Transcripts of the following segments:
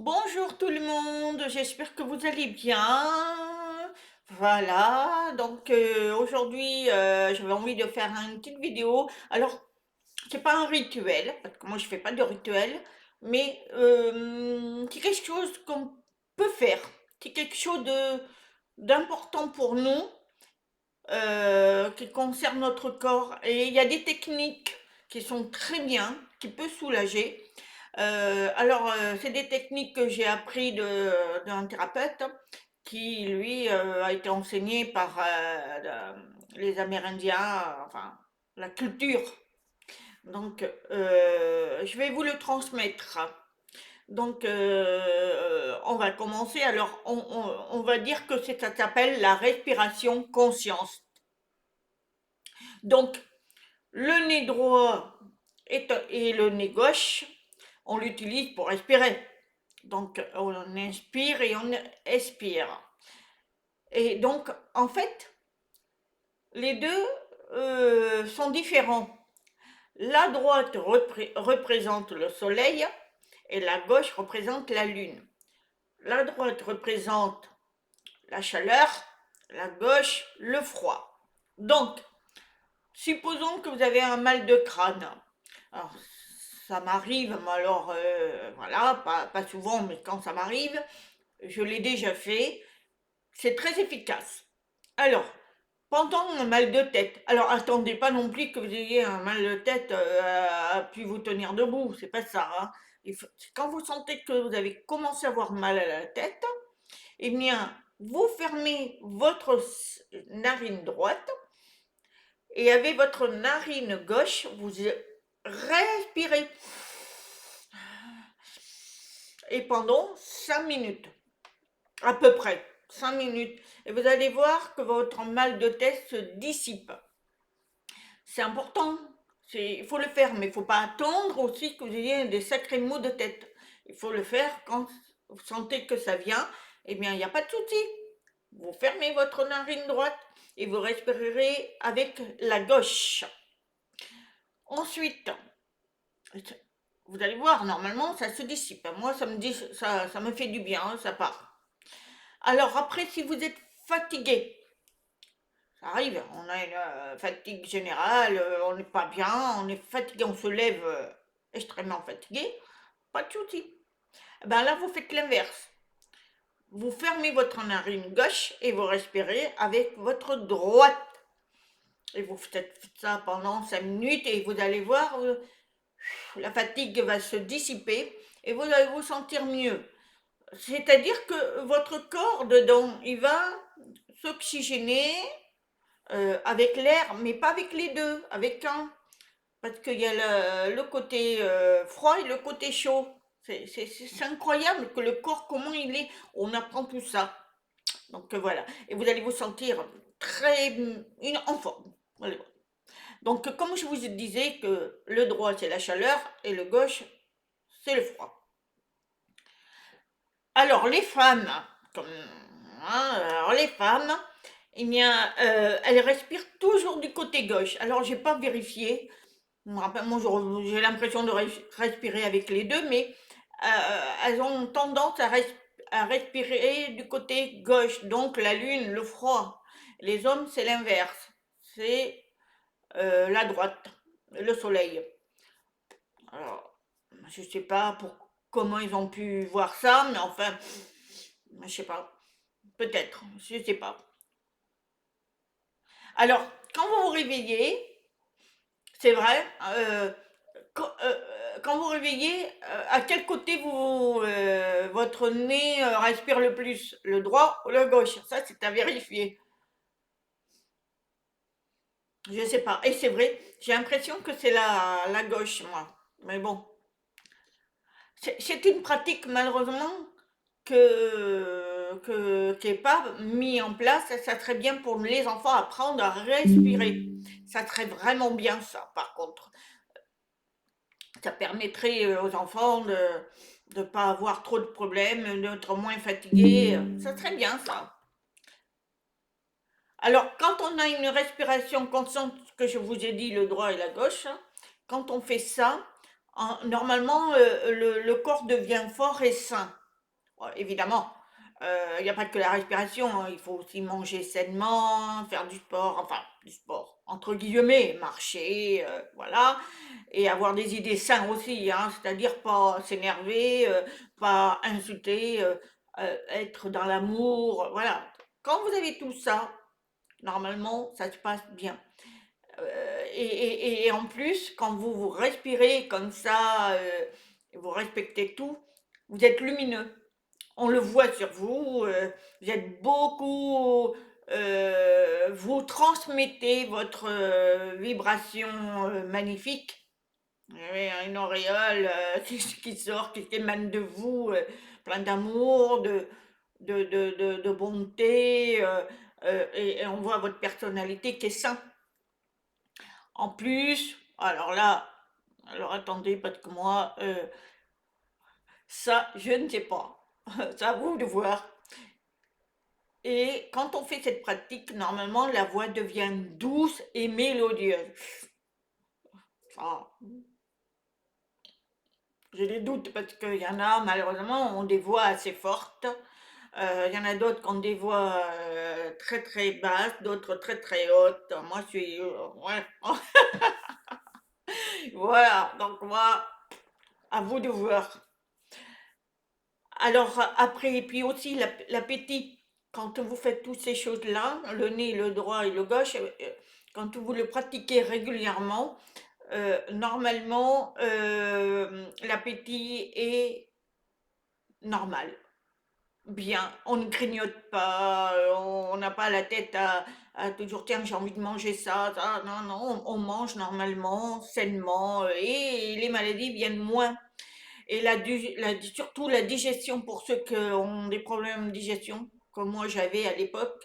Bonjour tout le monde, j'espère que vous allez bien. Voilà, donc aujourd'hui j'avais envie de faire une petite vidéo. Alors, c'est pas un rituel, parce que moi je fais pas de rituel, mais c'est quelque chose qu'on peut faire. C'est quelque chose d'important pour nous, qui concerne notre corps. Et il y a des techniques qui sont très bien, qui peuvent soulager. C'est des techniques que j'ai appris d'un thérapeute qui, lui, a été enseigné par les Amérindiens, enfin, la culture. Donc, je vais vous le transmettre. Donc, on va commencer. Alors, on va dire que ça s'appelle la respiration consciente. Donc, le nez droit et le nez gauche, on l'utilise pour respirer. Donc, on inspire et on expire. Et donc, en fait, les deux sont différents. La droite représente le soleil et la gauche représente la lune. La droite représente la chaleur, la gauche le froid. Donc, supposons que vous avez un mal de crâne. Alors, ça m'arrive, mais alors voilà, pas souvent, mais quand ça m'arrive, je l'ai déjà fait. C'est très efficace. Alors, pendant un mal de tête, alors attendez pas non plus que vous ayez un mal de tête à plus vous tenir debout, c'est pas ça, hein. Quand vous sentez que vous avez commencé à avoir mal à la tête, eh bien, vous fermez votre narine droite et avec votre narine gauche, vous respirez. Et pendant 5 minutes, à peu près 5 minutes. Et vous allez voir que votre mal de tête se dissipe. C'est important. Il faut le faire, mais il ne faut pas attendre aussi que vous ayez des sacrés maux de tête. Il faut le faire quand vous sentez que ça vient. Eh bien, il n'y a pas de souci. Vous fermez votre narine droite et vous respirerez avec la gauche. Ensuite, vous allez voir, normalement, ça se dissipe. Moi, ça me fait du bien, ça part. Alors après, si vous êtes fatigué, ça arrive, on a une fatigue générale, on n'est pas bien, on est fatigué, on se lève extrêmement fatigué, pas de souci. Ben là, vous faites l'inverse. Vous fermez votre narine gauche et vous respirez avec votre droite. Et vous faites ça pendant 5 minutes et vous allez voir, la fatigue va se dissiper et vous allez vous sentir mieux. C'est-à-dire que votre corps dedans, il va s'oxygéner avec l'air, mais pas avec les deux, avec un. Parce qu'il y a le côté froid et le côté chaud. C'est incroyable que le corps, comment il est. On apprend tout ça. Donc voilà. Et vous allez vous sentir très en forme. Voilà. Donc comme je vous disais que le droit c'est la chaleur et le gauche c'est le froid. Alors les femmes, comme, hein, alors les femmes, eh bien, elles respirent toujours du côté gauche. Alors j'ai pas vérifié. Moi, j'ai l'impression de respirer avec les deux, mais elles ont tendance à respirer du côté gauche, donc la lune, le froid. Les hommes, c'est l'inverse, c'est la droite, le soleil. Alors, je sais pas comment ils ont pu voir ça, mais enfin, je sais pas, peut-être, je sais pas. Alors, quand vous vous réveillez, c'est vrai, quand vous réveillez, à quel côté votre nez respire le plus? Le droit ou le gauche? Ça, c'est à vérifier. Je sais pas. Et c'est vrai, j'ai l'impression que c'est la gauche, moi. Mais bon, c'est une pratique, malheureusement, qui n'est pas mis en place. Ça serait bien pour les enfants apprendre à respirer. Ça serait vraiment bien, ça, par contre. Ça permettrait aux enfants de ne pas avoir trop de problèmes, d'être moins fatigués. Ça serait bien ça. Alors, quand on a une respiration consciente, que je vous ai dit, le droit et la gauche, hein, quand on fait ça, normalement, le corps devient fort et sain. Évidemment, il n'y a pas que la respiration, hein, il faut aussi manger sainement, faire du sport, enfin du sport entre guillemets, marcher, voilà, et avoir des idées saines aussi, hein, c'est-à-dire pas s'énerver, pas insulter, être dans l'amour, voilà. Quand vous avez tout ça, normalement, ça se passe bien. Et en plus, quand vous respirez comme ça, vous respectez tout, vous êtes lumineux. On le voit sur vous, vous êtes beaucoup, vous transmettez votre vibration magnifique. Vous avez une auréole qui sort, qui émane de vous, plein d'amour, de bonté, et on voit votre personnalité qui est saine. En plus, alors là, alors attendez, parce que moi, ça, je ne sais pas. C'est à vous de voir. Et quand on fait cette pratique, normalement, la voix devient douce et mélodieuse. Ah, j'ai des doutes parce qu'il y en a, malheureusement, ont des voix assez fortes. Il y en a d'autres qui ont des voix très très basses, d'autres très très hautes. Moi, je suis. Ouais. Voilà, donc moi, à vous de voir. Alors après, et puis aussi l'appétit. Quand vous faites toutes ces choses-là, le nez, le droit et le gauche, quand vous le pratiquez régulièrement, normalement, l'appétit est normal, bien. On ne grignote pas, on n'a pas la tête à toujours, tiens, j'ai envie de manger ça, ça. Non, non, on mange normalement, sainement, et les maladies viennent moins. Et surtout la digestion pour ceux qui ont des problèmes de digestion, comme moi j'avais à l'époque,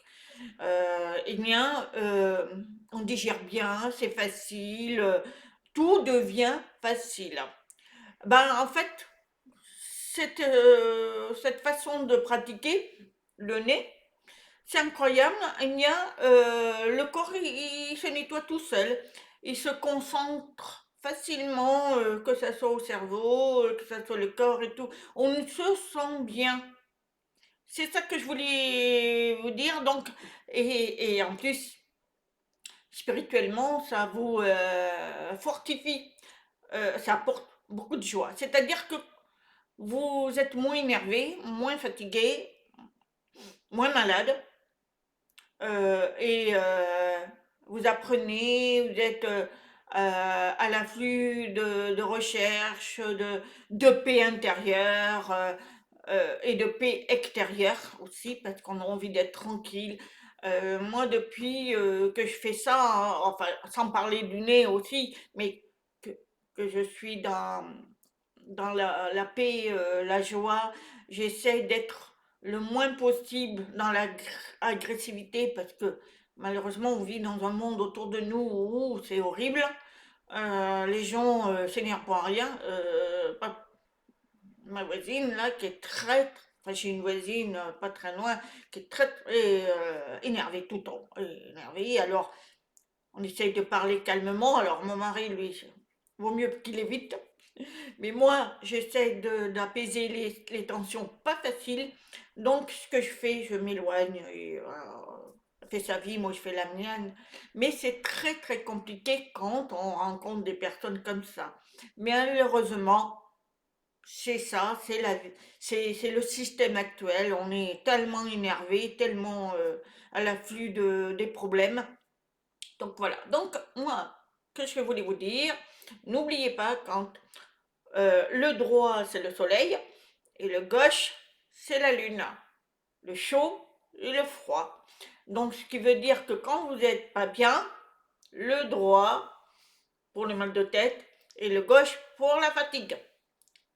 eh bien, on digère bien, c'est facile, tout devient facile. Ben, en fait, cette façon de pratiquer le nez, c'est incroyable. Le corps, il se nettoie tout seul. Il se concentre facilement, que ça soit au cerveau, que ça soit le corps et tout. On se sent bien. C'est ça que je voulais vous dire. Donc, et en plus, spirituellement, ça vous fortifie. Ça apporte beaucoup de joie. C'est-à-dire que vous êtes moins énervé, moins fatigué, moins malade. Et vous apprenez, vous êtes à l'afflux de recherches, de paix intérieure et de paix extérieure aussi, parce qu'on a envie d'être tranquille. Moi, depuis que je fais ça, hein, enfin, sans parler du nez aussi, mais que, que je suis dans la paix, la joie, j'essaie d'être le moins possible dans l'agressivité parce que malheureusement on vit dans un monde autour de nous où c'est horrible. Les gens s'énervent pour rien. Ma voisine là qui est enfin j'ai une voisine pas très loin qui est très énervée tout le temps. Énervée. Alors on essaye de parler calmement. Alors mon mari lui vaut mieux qu'il évite. Mais moi, j'essaie d'apaiser les tensions pas faciles. Donc, ce que je fais, je m'éloigne. Et, elle fait sa vie, moi je fais la mienne. Mais c'est très très compliqué quand on rencontre des personnes comme ça. Mais malheureusement, c'est ça, c'est le système actuel. On est tellement énervé, tellement à l'afflux des problèmes. Donc voilà. Donc moi, que je voulais vous dire, n'oubliez pas quand le droit, c'est le soleil, et le gauche, c'est la lune. Le chaud et le froid. Donc, ce qui veut dire que quand vous n'êtes pas bien, le droit pour le mal de tête et le gauche pour la fatigue.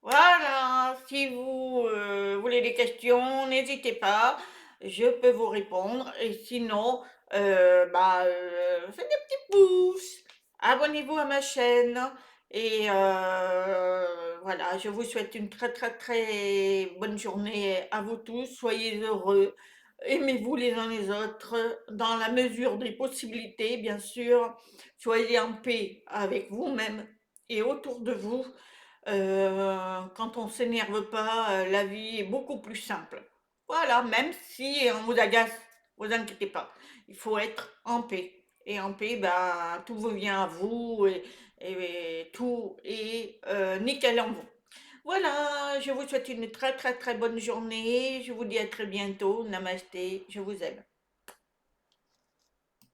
Voilà, si vous voulez des questions, n'hésitez pas, je peux vous répondre. Et sinon, faites des petits pouces, abonnez-vous à ma chaîne. Et voilà, je vous souhaite une très très très bonne journée à vous tous. Soyez heureux, aimez-vous les uns les autres, dans la mesure des possibilités, bien sûr. Soyez en paix avec vous-même et autour de vous. Quand on s'énerve pas, la vie est beaucoup plus simple. Voilà, même si on vous agace, vous inquiétez pas. Il faut être en paix. Et en paix, ben, tout vous vient à vous et tout est nickel en vous. Voilà, je vous souhaite une très très très bonne journée. Je vous dis à très bientôt. Namasté, je vous aime.